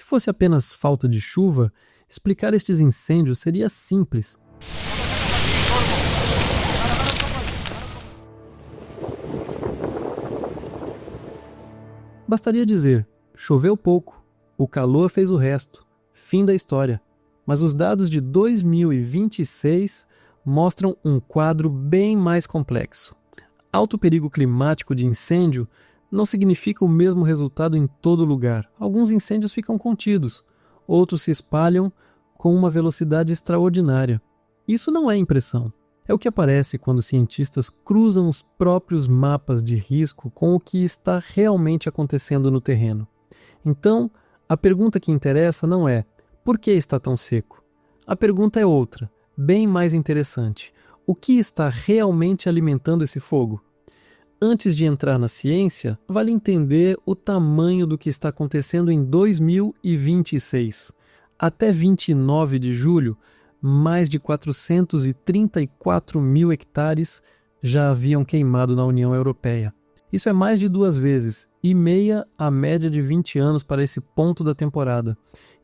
fosse apenas falta de chuva, explicar estes incêndios seria simples. Bastaria dizer, choveu pouco, o calor fez o resto, fim da história. Mas os dados de 2026 mostram um quadro bem mais complexo. Alto perigo climático de incêndio não significa o mesmo resultado em todo lugar. Alguns incêndios ficam contidos, outros se espalham com uma velocidade extraordinária. Isso não é impressão. É o que aparece quando cientistas cruzam os próprios mapas de risco com o que está realmente acontecendo no terreno. Então, a pergunta que interessa não é por que está tão seco? A pergunta é outra, bem mais interessante. O que está realmente alimentando esse fogo? Antes de entrar na ciência, vale entender o tamanho do que está acontecendo em 2026. Até 29 de julho, mais de 434 mil hectares já haviam queimado na União Europeia. Isso é mais de 2 vezes e meia a média de 20 anos para esse ponto da temporada,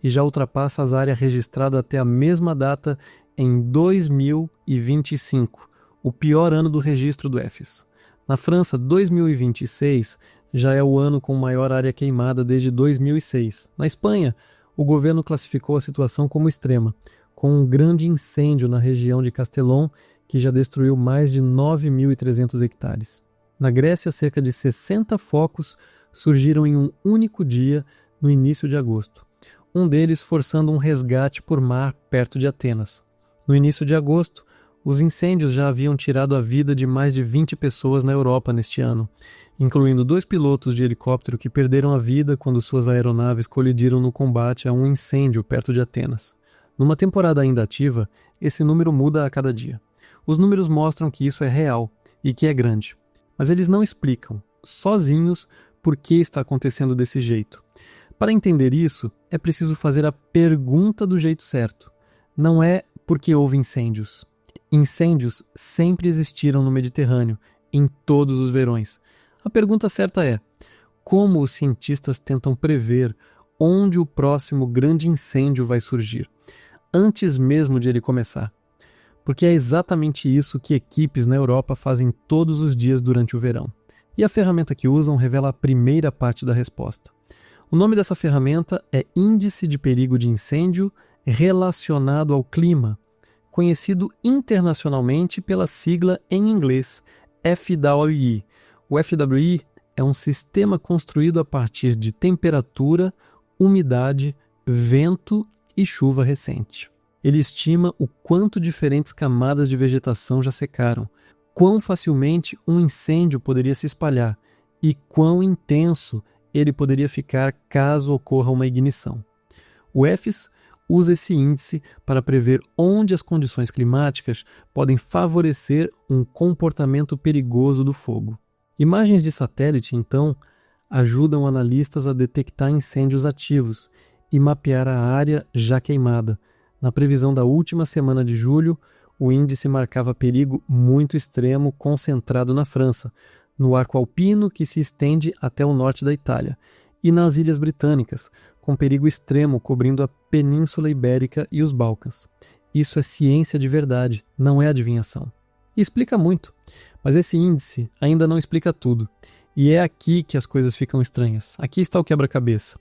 e já ultrapassa as áreas registradas até a mesma data em 2025, o pior ano do registro do EFES. Na França, 2026 já é o ano com maior área queimada desde 2006. Na Espanha, o governo classificou a situação como extrema, com um grande incêndio na região de Castellón, que já destruiu mais de 9.300 hectares. Na Grécia, cerca de 60 focos surgiram em um único dia no início de agosto, um deles forçando um resgate por mar perto de Atenas. No início de agosto, os incêndios já haviam tirado a vida de mais de 20 pessoas na Europa neste ano, incluindo 2 pilotos de helicóptero que perderam a vida quando suas aeronaves colidiram no combate a um incêndio perto de Atenas. Numa temporada ainda ativa, esse número muda a cada dia. Os números mostram que isso é real e que é grande. Mas eles não explicam, sozinhos, por que está acontecendo desse jeito. Para entender isso, é preciso fazer a pergunta do jeito certo. Não é porque houve incêndios. Incêndios sempre existiram no Mediterrâneo, em todos os verões. A pergunta certa é: como os cientistas tentam prever onde o próximo grande incêndio vai surgir, antes mesmo de ele começar? Porque é exatamente isso que equipes na Europa fazem todos os dias durante o verão. E a ferramenta que usam revela a primeira parte da resposta. O nome dessa ferramenta é Índice de Perigo de Incêndio Relacionado ao Clima, conhecido internacionalmente pela sigla em inglês FWI. O FWI é um sistema construído a partir de temperatura, umidade, vento e chuva recente. Ele estima o quanto diferentes camadas de vegetação já secaram, quão facilmente um incêndio poderia se espalhar e quão intenso ele poderia ficar caso ocorra uma ignição. O EFES usa esse índice para prever onde as condições climáticas podem favorecer um comportamento perigoso do fogo. Imagens de satélite, então, ajudam analistas a detectar incêndios ativos e mapear a área já queimada. Na previsão da última semana de julho, o índice marcava perigo muito extremo concentrado na França, no arco alpino que se estende até o norte da Itália, e nas Ilhas Britânicas, com perigo extremo cobrindo a Península Ibérica e os Balcãs. Isso é ciência de verdade, não é adivinhação. E explica muito, mas esse índice ainda não explica tudo. E é aqui que as coisas ficam estranhas. Aqui está o quebra-cabeça.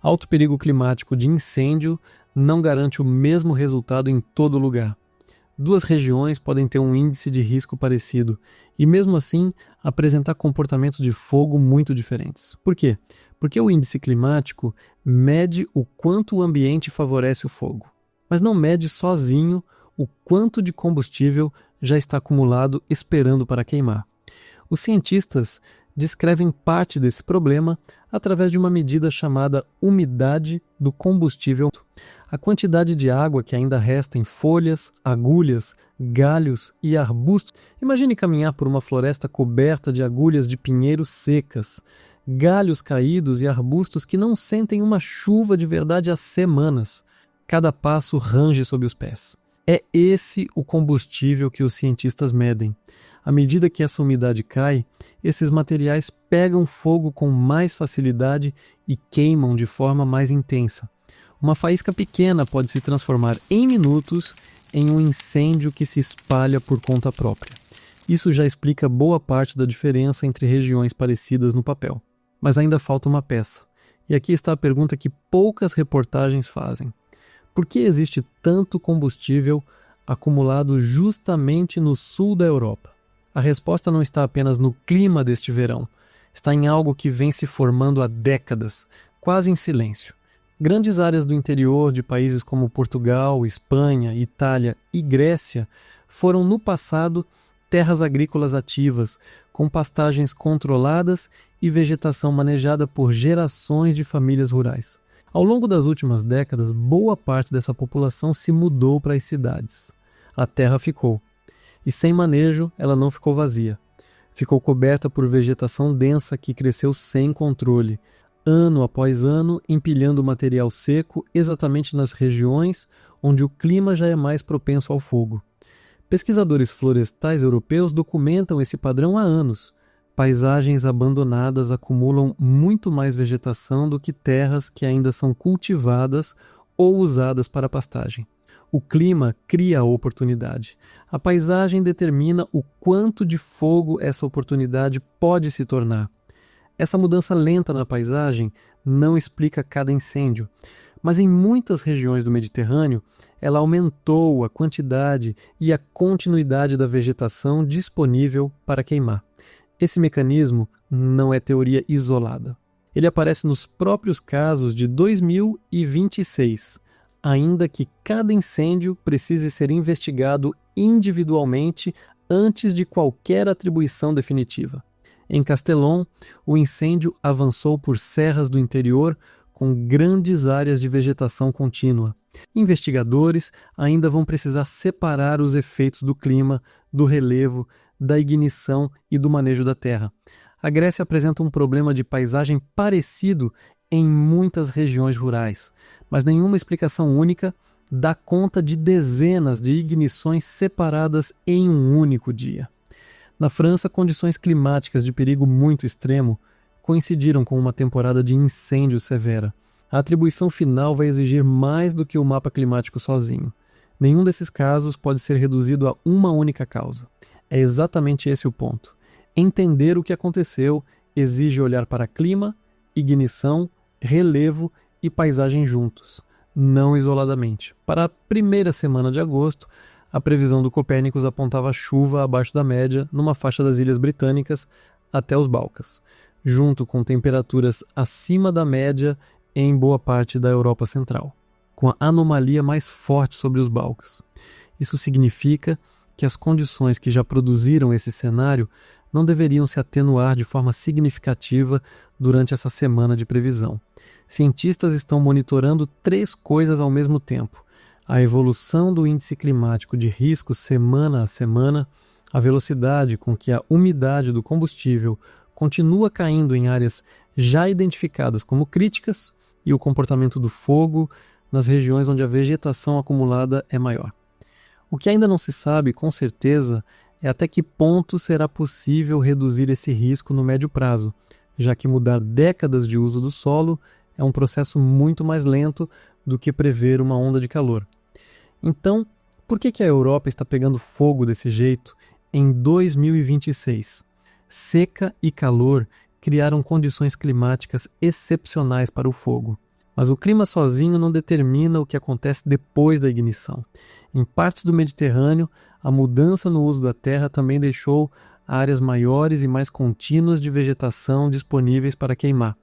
Alto perigo climático de incêndio não garante o mesmo resultado em todo lugar. 2 regiões podem ter um índice de risco parecido e, mesmo assim, apresentar comportamentos de fogo muito diferentes. Por quê? Porque o índice climático mede o quanto o ambiente favorece o fogo, mas não mede sozinho o quanto de combustível já está acumulado esperando para queimar. Os cientistas descrevem parte desse problema através de uma medida chamada umidade do combustível. A quantidade de água que ainda resta em folhas, agulhas, galhos e arbustos. Imagine caminhar por uma floresta coberta de agulhas de pinheiros secas, galhos caídos e arbustos que não sentem uma chuva de verdade há semanas. Cada passo range sob os pés. É esse o combustível que os cientistas medem. À medida que essa umidade cai, esses materiais pegam fogo com mais facilidade e queimam de forma mais intensa. Uma faísca pequena pode se transformar em minutos em um incêndio que se espalha por conta própria. Isso já explica boa parte da diferença entre regiões parecidas no papel. Mas ainda falta uma peça. E aqui está a pergunta que poucas reportagens fazem. Por que existe tanto combustível acumulado justamente no sul da Europa? A resposta não está apenas no clima deste verão. Está em algo que vem se formando há décadas, quase em silêncio. Grandes áreas do interior de países como Portugal, Espanha, Itália e Grécia foram no passado terras agrícolas ativas, com pastagens controladas e vegetação manejada por gerações de famílias rurais. Ao longo das últimas décadas, boa parte dessa população se mudou para as cidades. A terra ficou. E sem manejo, ela não ficou vazia. Ficou coberta por vegetação densa que cresceu sem controle, ano após ano, empilhando material seco exatamente nas regiões onde o clima já é mais propenso ao fogo. Pesquisadores florestais europeus documentam esse padrão há anos. Paisagens abandonadas acumulam muito mais vegetação do que terras que ainda são cultivadas ou usadas para pastagem. O clima cria a oportunidade. A paisagem determina o quanto de fogo essa oportunidade pode se tornar. Essa mudança lenta na paisagem não explica cada incêndio, mas em muitas regiões do Mediterrâneo ela aumentou a quantidade e a continuidade da vegetação disponível para queimar. Esse mecanismo não é teoria isolada. Ele aparece nos próprios casos de 2026, ainda que cada incêndio precise ser investigado individualmente antes de qualquer atribuição definitiva. Em Castellón, o incêndio avançou por serras do interior com grandes áreas de vegetação contínua. Investigadores ainda vão precisar separar os efeitos do clima, do relevo, da ignição e do manejo da terra. A Grécia apresenta um problema de paisagem parecido em muitas regiões rurais, mas nenhuma explicação única dá conta de dezenas de ignições separadas em um único dia. Na França, condições climáticas de perigo muito extremo coincidiram com uma temporada de incêndio severa. A atribuição final vai exigir mais do que o mapa climático sozinho. Nenhum desses casos pode ser reduzido a uma única causa. É exatamente esse o ponto. Entender o que aconteceu exige olhar para clima, ignição, relevo e paisagem juntos, não isoladamente. Para a primeira semana de agosto, a previsão do Copérnicos apontava chuva abaixo da média numa faixa das Ilhas Britânicas até os Balcãs, junto com temperaturas acima da média em boa parte da Europa Central, com a anomalia mais forte sobre os Balcãs. Isso significa que as condições que já produziram esse cenário não deveriam se atenuar de forma significativa durante essa semana de previsão. Cientistas estão monitorando 3 coisas ao mesmo tempo: a evolução do índice climático de risco semana a semana, a velocidade com que a umidade do combustível continua caindo em áreas já identificadas como críticas e o comportamento do fogo nas regiões onde a vegetação acumulada é maior. O que ainda não se sabe com certeza é até que ponto será possível reduzir esse risco no médio prazo, já que mudar décadas de uso do solo é um processo muito mais lento do que prever uma onda de calor. Então, por que a Europa está pegando fogo desse jeito em 2026? Seca e calor criaram condições climáticas excepcionais para o fogo. Mas o clima sozinho não determina o que acontece depois da ignição. Em partes do Mediterrâneo, a mudança no uso da terra também deixou áreas maiores e mais contínuas de vegetação disponíveis para queimar.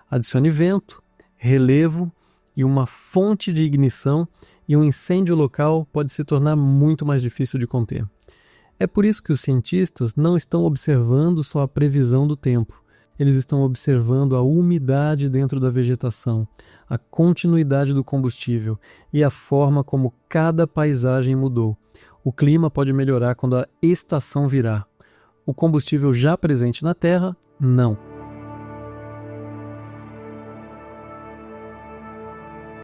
Adicione vento, relevo e uma fonte de ignição, e um incêndio local pode se tornar muito mais difícil de conter. É por isso que os cientistas não estão observando só a previsão do tempo. Eles estão observando a umidade dentro da vegetação, a continuidade do combustível e a forma como cada paisagem mudou. O clima pode melhorar quando a estação virar. O combustível já presente na Terra, não.